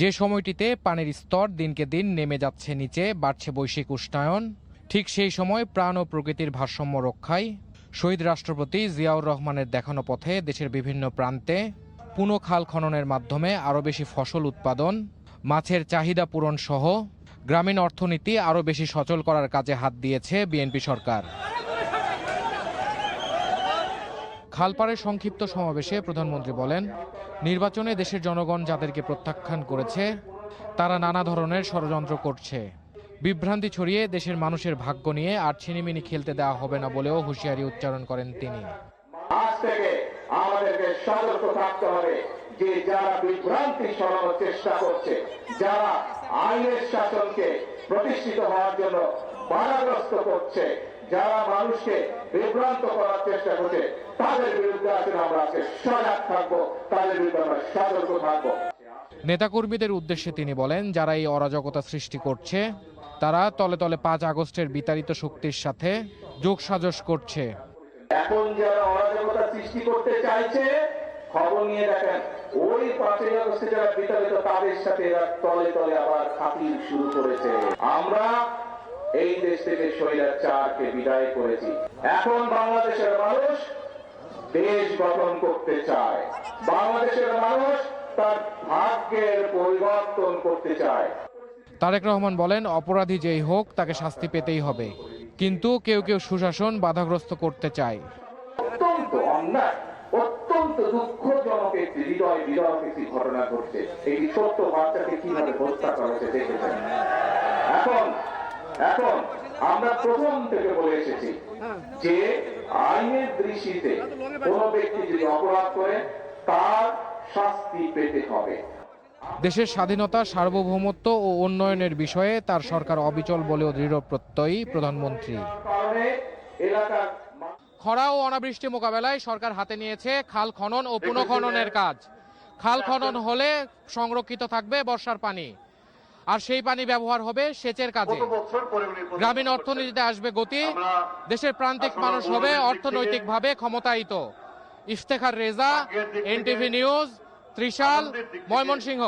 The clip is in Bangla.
যে সময়টিতে পানির স্তর দিনকে দিন নেমে যাচ্ছে নিচে, বাড়ছে বৈশ্বিক উষ্ণায়ন, ঠিক সেই সময় প্রাণ ও প্রকৃতির ভারসাম্য রক্ষায় শহীদ রাষ্ট্রপতি জিয়াউর রহমানের দেখানো পথে দেশের বিভিন্ন প্রান্তে পুনঃ খাল খননের মাধ্যমে আরও বেশি ফসল উৎপাদন, মাছের চাহিদা পূরণ সহ গ্রামীণ অর্থনীতি আরও বেশি সচল করার কাজে হাত দিয়েছে বিএনপি সরকার। খালপাড়ের সংক্ষিপ্ত সমাবেশে প্রধানমন্ত্রী বলেন, নির্বাচনে দেশের জনগণ যাদেরকে প্রত্যাখ্যান করেছে তারা নানা ধরনের ষড়যন্ত্র করছে। বিভ্রান্তি ছড়িয়ে দেশের মানুষের ভাগ্য নিয়ে আর ছিনিমিনি খেলতে দেওয়া হবে না বলেও হুঁশিয়ারি উচ্চারণ করেন তিনি। আজ থেকে আমাদেরকে সতর্ক থাকতে হবে যে যারা বিভ্রান্তি ছড়ানোর চেষ্টা করছে, যারা আইনের শাসনকে প্রতিষ্ঠিত হওয়ার জন্য বাধাগ্রস্ত করছে, যারা মানুষকে বিভ্রান্ত করার চেষ্টা করছে, তাদের বিরুদ্ধে আসলে আমরা আজকে সজাগ থাকবো, তাদের বিরুদ্ধে আমরা সতর্ক থাকবো। নেতাকর্মীদের উদ্দেশ্যে তিনি বলেন, যারা এই অরাজকতা সৃষ্টি করছে তারা তলে তলে ৫ আগস্টের বিতাড়িত শক্তির সাথে যোগসাজশ করছে। এখন যারা অরাজকতা সৃষ্টি করতে চাইছে, খবর নিয়ে দেখেন ওই ৫ই আগস্টে যারা বিতাড়িত তাদের সাথে এরা তলে তলে আবার খাতির শুরু করেছে। আমরা এই দেশ থেকে স্বৈরাচারকে বিদায় করেছি। এখন বাংলাদেশের মানুষ দেশ গঠন করতে চায়, বাংলাদেশের মানুষ তার ভাগ্যের পরিবর্তন করতে চায়। তারেক রহমান বলেন, অপরাধী যেই হোক তাকে শাস্তি পেতেই হবে, কিন্তু কেউ কেউ সুশাসন বাধাগ্রস্ত করতে চায়। অত্যন্ত অন্যায়, অত্যন্ত দুঃখজনক একটি হৃদয় বিদারক একটি ঘটনা ঘটছে। এই ছোট্ট বাচ্চাকে কিভাবে হত্যা করেছে দেখেছেন। এখন আমরা প্রথম থেকে বলে এসেছি যে আইনের দৃষ্টিতে কোন ব্যক্তি যদি অপরাধ করে তার শাস্তি পেতে হবে। দেশের স্বাধীনতা, সার্বভৌমত্ব ও উন্নয়নের বিষয়ে তার সরকার অবিচল বলেও দৃঢ় প্রত্যয়ী প্রধানমন্ত্রী। খরা ও অনাবৃষ্টি মোকাবেলায় সরকার হাতে নিয়েছে খাল খনন ও পুনঃখননের কাজ। খাল খনন হলে সংরক্ষিত থাকবে বর্ষার পানি, আর সেই পানি ব্যবহার হবে সেচের কাজে। গ্রামীণ অর্থনীতিতে আসবে গতি, দেশের প্রান্তিক মানুষ হবে অর্থনৈতিকভাবে ক্ষমতায়িত। Iftekhar Reza, NTV news, Trishal, Mymensingh.